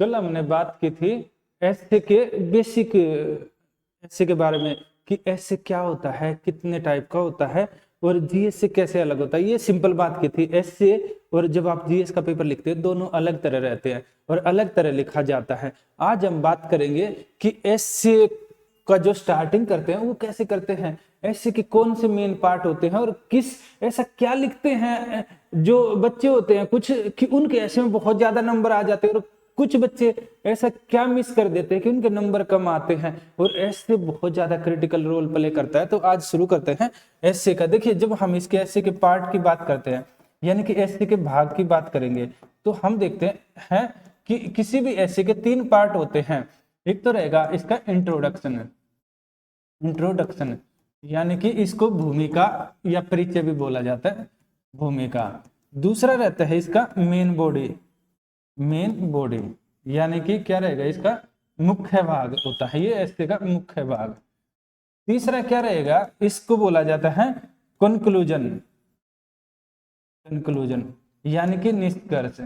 कल हमने बात की थी एसे के बेसिक एसे के बारे में कि एसे क्या होता है, कितने टाइप का होता है और जीएस से कैसे अलग होता है। ये सिंपल बात की थी। एसे और जब आप जीएस का पेपर लिखते हैं दोनों अलग तरह रहते हैं और अलग तरह लिखा जाता है। आज हम बात करेंगे कि एसे का जो स्टार्टिंग करते हैं वो कैसे करते हैं, ऐसे के कौन से मेन पार्ट होते हैं और किस ऐसा क्या लिखते हैं जो बच्चे होते हैं कुछ कि उनके ऐसे में बहुत ज्यादा नंबर आ जाते हैं और कुछ बच्चे ऐसा क्या मिस कर देते हैं कि उनके नंबर कम आते हैं और ऐसे बहुत ज्यादा क्रिटिकल रोल प्ले करता है। तो आज शुरू करते हैं ऐसे का। देखिए, जब हम इसके ऐसे के पार्ट की बात करते हैं यानी कि ऐसे के भाग की बात करेंगे तो हम देखते हैं कि किसी भी ऐसे के 3 पार्ट होते हैं। एक तो रहेगा इसका इंट्रोडक्शन। इंट्रोडक्शन यानी कि इसको भूमिका या परिचय भी बोला जाता है, भूमिका। दूसरा रहता है इसका मेन बॉडी। मेन बॉडी यानी कि क्या रहेगा, इसका मुख्य भाग होता है, ये ऐसे का मुख्य भाग। तीसरा क्या रहेगा, इसको बोला जाता है कंक्लूजन। कंक्लूजन यानी कि निष्कर्ष।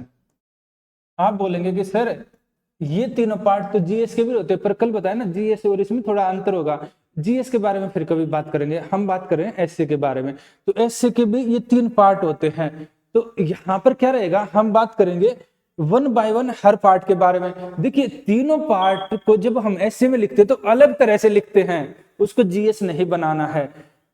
आप बोलेंगे कि सर ये तीनों पार्ट तो जीएस के भी होते हैं, पर कल बताया ना जीएस और इसमें थोड़ा अंतर होगा। जीएस के बारे में फिर कभी बात करेंगे, हम बात कर रहे हैं एसए के बारे में। तो एसए के भी ये 3 पार्ट होते हैं। तो यहाँ पर क्या रहेगा, हम बात करेंगे 1 बाय 1 हर पार्ट के बारे में। देखिए, तीनों पार्ट को जब हम एसए में लिखते हैं तो अलग तरह से लिखते हैं, उसको जीएस नहीं बनाना है।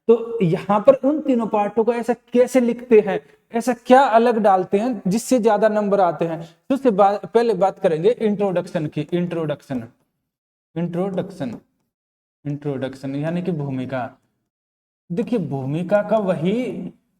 तो यहाँ पर उन तीनों पार्टों को ऐसा कैसे लिखते हैं, ऐसा क्या अलग डालते हैं जिससे ज्यादा नंबर आते हैं। तो उससे पहले बात करेंगे इंट्रोडक्शन की। इंट्रोडक्शन इंट्रोडक्शन इंट्रोडक्शन यानी कि भूमिका। देखिए, भूमिका का वही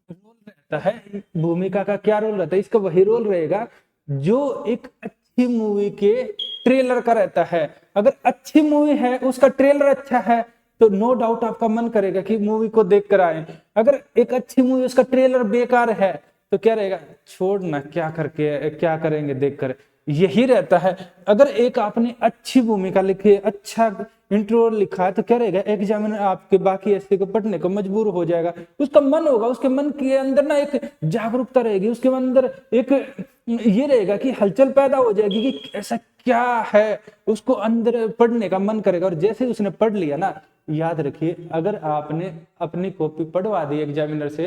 रोल रहता है। भूमिका का क्या रोल रहता है, इसका वही रोल रहेगा जो एक अच्छी मूवी के ट्रेलर का रहता है। अगर अच्छी मूवी है, उसका ट्रेलर अच्छा है, तो नो डाउट आपका मन करेगा कि मूवी को देख कर आए। अगर एक अच्छी मूवी उसका ट्रेलर बेकार है तो क्या रहेगा, छोड़ना, क्या करके क्या करेंगे देखकर, यही रहता है। अगर एक आपने अच्छी भूमिका लिखी है, अच्छा इंट्रो लिखा है, तो क्या रहेगा, एग्जामिनर आपके बाकी ऐसे को पढ़ने को मजबूर हो जाएगा। उसका मन होगा, उसके मन के अंदर ना एक जागरूकता रहेगी, उसके अंदर एक ये रहेगा कि हलचल पैदा हो जाएगी कि ऐसा क्या है, उसको अंदर पढ़ने का मन करेगा। और जैसे उसने पढ़ लिया ना, याद रखिए, अगर आपने अपनी कॉपी पढ़वा दी एग्जामिनर से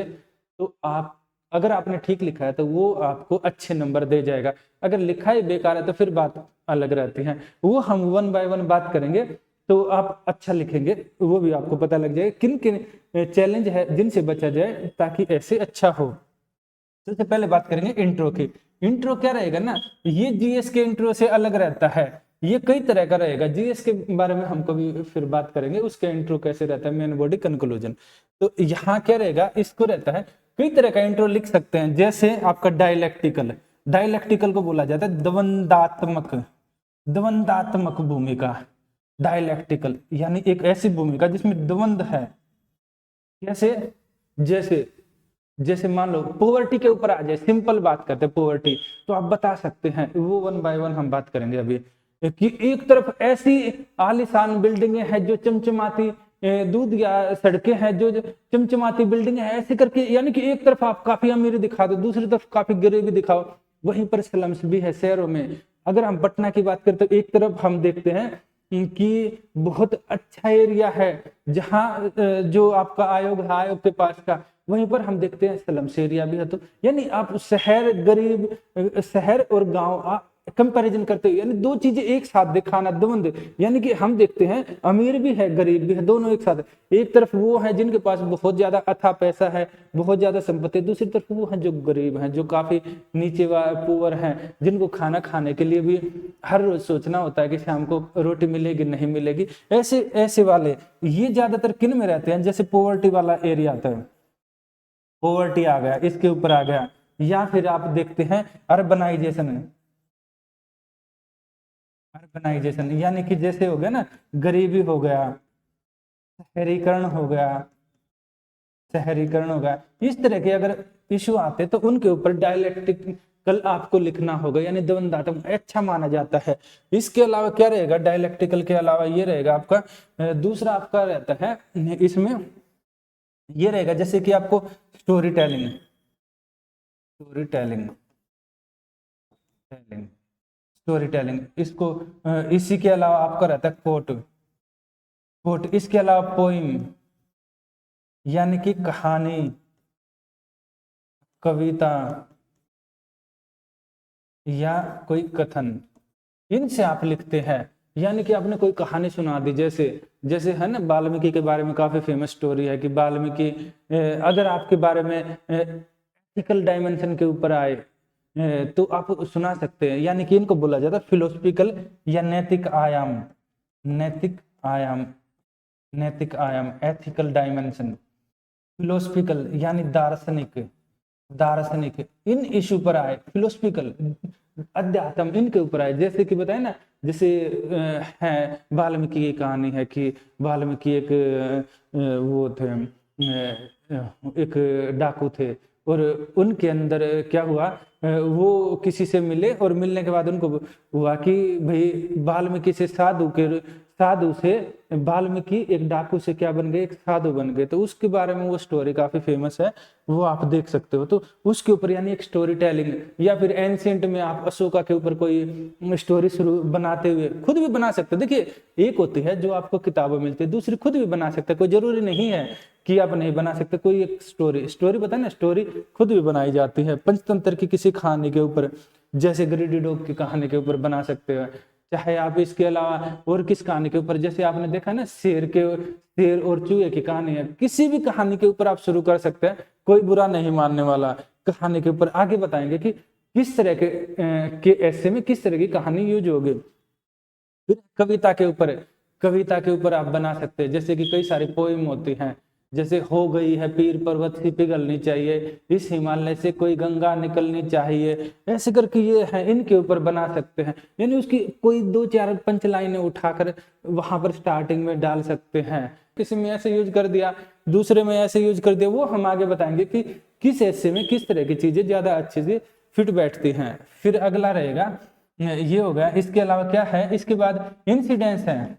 तो आप, अगर आपने ठीक लिखा है तो वो आपको अच्छे नंबर दे जाएगा। अगर लिखा ही बेकार है तो फिर बात अलग रहती है। वो हम 1 बाय 1 बात करेंगे तो आप अच्छा लिखेंगे, वो भी आपको पता लग जाएगा किन किन चैलेंज है जिनसे बचा जाए ताकि ऐसे अच्छा हो। सबसे पहले बात करेंगे इंट्रो की। इंट्रो क्या रहेगा ना, ये जीएस के इंट्रो से अलग रहता है। ये कई तरह का रहेगा, जीएस के बारे में हम कभी फिर बात करेंगे, उसके इंट्रो कैसे रहता है, मेन बॉडी कंक्लूजन। तो यहाँ क्या रहेगा, इसको रहता है कई तरह का इंट्रो लिख सकते हैं। जैसे आपका डायलैक्टिकल, डायलैक्टिकल को बोला जाता है द्वंदात्मक, द्वंदात्मक भूमिका। डायलैक्टिकल यानी एक ऐसी भूमिका जिसमें द्वंद है। कैसे, जैसे जैसे मान लो पॉवर्टी के ऊपर आ जाए, सिंपल बात करते हैं पॉवर्टी, तो आप बता सकते हैं, वो 1 बाय 1 हम बात करेंगे अभी। कि एक तरफ ऐसी आलीशान बिल्डिंगें हैं जो चमचमाती दूध या सड़कें हैं जो चमचमाती बिल्डिंग है, ऐसे करके, यानी कि एक तरफ आप काफी अमीरी दिखा दो, दूसरी तरफ काफी गरीबी दिखाओ। वहीं पर स्लम्स भी है शहरों में। अगर हम पटना की बात करें तो एक तरफ हम देखते हैं कि बहुत अच्छा एरिया है जहां जो आपका आयोग है, आयोग के पास का, वहीं पर हम देखते हैं स्लम्स एरिया भी है। तो यानी आप शहर गरीब, शहर और गांव कंपैरिजन करते हो, यानी दो चीजें एक साथ दिखाना, द्वंद। यानी कि हम देखते हैं अमीर भी है गरीब भी है, दोनों एक साथ। एक तरफ वो है जिनके पास बहुत ज्यादा अथाह पैसा है, बहुत ज्यादा संपत्ति, दूसरी तरफ वो है जो गरीब हैं, जो काफी नीचे पुअर हैं, जिनको खाना खाने के लिए भी हर रोज सोचना होता है कि शाम को रोटी मिलेगी नहीं मिलेगी। ऐसे ऐसे वाले ये ज्यादातर किन में रहते हैं, जैसे पॉवर्टी वाला एरिया आता है, पॉवर्टी आ गया, इसके ऊपर आ गया। या फिर आप देखते हैं अर्बनाइजेशन। अर्बनाइजेशन यानी कि जैसे हो गया ना, गरीबी हो गया, शहरीकरण हो गया, शहरीकरण हो गया, इस तरह के अगर इशू आते तो उनके ऊपर डायलैक्टिकल आपको लिखना होगा, यानी द्वंदात्मक अच्छा माना जाता है। इसके अलावा क्या रहेगा, डायलैक्टिकल के अलावा ये रहेगा आपका दूसरा आपका रहता है इसमें, ये रहेगा जैसे कि आपको story telling, story telling, telling story telling, इसको इसी के अलावा आपका रहता है कोट, कोट, इसके अलावा पोइम यानी कि कहानी, कविता या कोई कथन, इनसे आप लिखते हैं। यानी कि आपने कोई कहानी सुना दी, जैसे जैसे है ना वाल्मीकि के बारे में काफी फेमस स्टोरी है कि वाल्मीकि अगर आपके बारे में एथिकल डायमेंशन के ऊपर आए तो आप सुना सकते हैं। यानी कि इनको बोला जाता है फिलोसफिकल या नैतिक आयाम, नैतिक आयाम, नैतिक आयाम, एथिकल डायमेंशन, फिलोसफिकल यानी दार्शनिक, दार्शनिक इन इशू पर आए, फिलोसफिकल अध्यात्म इनके ऊपर आए। जैसे कि बताए ना, जैसे है वाल्मीकि की कहानी है कि वाल्मीकि एक वो थे, एक डाकू थे और उनके अंदर क्या हुआ, वो किसी से मिले और मिलने के बाद उनको हुआ कि भाई वाल्मीकि से साधु से वाल्मीकि एक डाकू से क्या बन गए, एक साधु बन गए। तो उसके बारे में वो स्टोरी काफी फेमस है, वो आप देख सकते हो। तो उसके ऊपर यानी एक स्टोरी टेलिंग, या फिर एंशिएंट में आप अशोका के ऊपर कोई स्टोरी शुरू बनाते हुए खुद भी बना सकते हो। देखिए एक होती है जो आपको किताबों मिलती है, दूसरी खुद भी बना सकते हैं, कोई जरूरी नहीं है कि आप नहीं बना सकते। कोई एक स्टोरी पता है ना, स्टोरी खुद भी बनाई जाती है। पंचतंत्र की किसी कहानी के ऊपर, जैसे ग्रीडी डॉग की कहानी के ऊपर बना सकते हो, चाहे आप इसके अलावा और किस कहानी के ऊपर, जैसे आपने देखा ना शेर और चूहे की कहानी है, किसी भी कहानी के ऊपर आप शुरू कर सकते हैं, कोई बुरा नहीं मानने वाला। कहानी के ऊपर आगे बताएंगे कि किस तरह के ऐसे में किस तरह की कहानी यूज होगी। फिर कविता के ऊपर आप बना सकते हैं, जैसे कि कई सारी पोइम होती हैं, जैसे हो गई है पीर पर्वत सी पिघलनी चाहिए, इस हिमालय से कोई गंगा निकलनी चाहिए, ऐसे करके ये है, इनके ऊपर बना सकते हैं। यानी उसकी कोई 2-4 पंच लाइनें उठाकर वहां पर स्टार्टिंग में डाल सकते हैं। किसी में ऐसे यूज कर दिया, दूसरे में ऐसे यूज कर दिया, वो हम आगे बताएंगे कि किस ऐसे में किस तरह की चीजें ज्यादा अच्छे से फिट बैठती हैं। फिर अगला रहेगा, ये हो गया। इसके अलावा क्या है, इसके बाद इंसिडेंस है,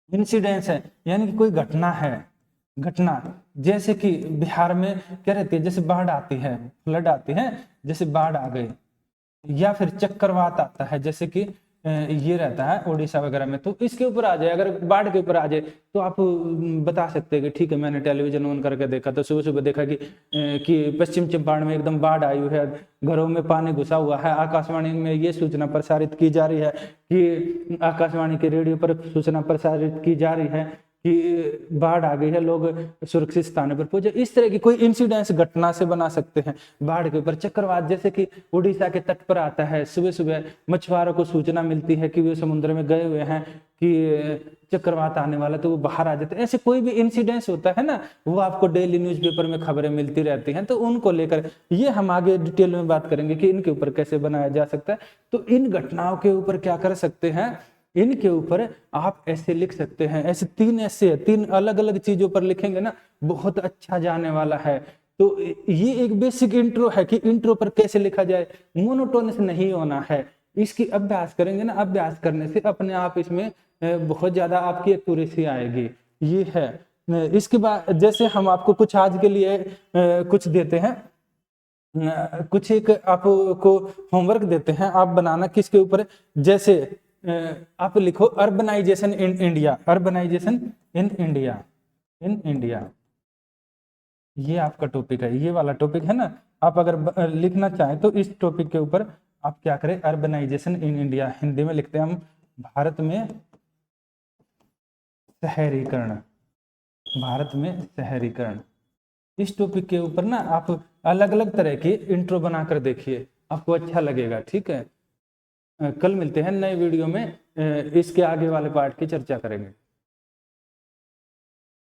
इंसिडेंस है यानी कि कोई घटना है, घटना जैसे कि बिहार में क्या रहती है, जैसे बाढ़ आती है, फ्लड आती है, जैसे बाढ़ आ गई, या फिर चक्रवात आता है, जैसे कि ये रहता है उड़ीसा वगैरह में। तो इसके ऊपर आ जाए, अगर बाढ़ के ऊपर आ जाए तो आप बता सकते हैं कि ठीक है मैंने टेलीविजन ऑन करके देखा तो सुबह सुबह देखा कि पश्चिम चंपारण में एकदम बाढ़ आई हुई है, घरों में पानी घुसा हुआ है। आकाशवाणी में ये सूचना प्रसारित की जा रही है कि आकाशवाणी के रेडियो पर सूचना प्रसारित की जा रही है कि बाढ़ आ गई है, लोग सुरक्षित स्थान पर पहुंचे। इस तरह की कोई इंसिडेंस घटना से बना सकते हैं। बाढ़ के ऊपर चक्रवात, जैसे कि उड़ीसा के तट पर आता है, सुबह सुबह मछुआरों को सूचना मिलती है कि वे समुद्र में गए हुए हैं कि चक्रवात आने वाला, तो वो बाहर आ जाते हैं। ऐसे कोई भी इंसिडेंस होता है ना, वो आपको डेली न्यूज़पेपर में खबरें मिलती रहती हैं, तो उनको लेकर ये हम आगे डिटेल में बात करेंगे कि इनके ऊपर कैसे बनाया जा सकता है। तो इन घटनाओं के ऊपर क्या कर सकते हैं, इनके ऊपर आप ऐसे लिख सकते हैं। ऐसे 3 ऐसे 3 अलग अलग चीजों पर लिखेंगे ना, बहुत अच्छा जाने वाला है। तो ये एक बेसिक इंट्रो है कि इंट्रो पर कैसे लिखा जाए, मोनोटोनस नहीं होना है। इसकी अभ्यास करेंगे ना, अभ्यास करने से अपने आप इसमें बहुत ज्यादा आपकी एक्यूरेसी आएगी। ये है। इसके बाद जैसे हम आपको कुछ आज के लिए कुछ देते हैं, कुछ एक आपको होमवर्क देते हैं, आप बनाना किसके ऊपर, जैसे आप लिखो urbanisation in India, urbanisation in India, in India, ये आपका टॉपिक है, ये वाला टॉपिक है ना। आप अगर लिखना चाहें तो इस टॉपिक के ऊपर आप क्या करें, अर्बनाइजेशन इन इंडिया, हिंदी में लिखते हैं हम भारत में शहरीकरण, भारत में शहरीकरण। इस टॉपिक के ऊपर ना आप अलग अलग तरह की इंट्रो बनाकर देखिए, आपको अच्छा लगेगा। ठीक है, कल मिलते हैं नए वीडियो में, इसके आगे वाले पार्ट की चर्चा करेंगे।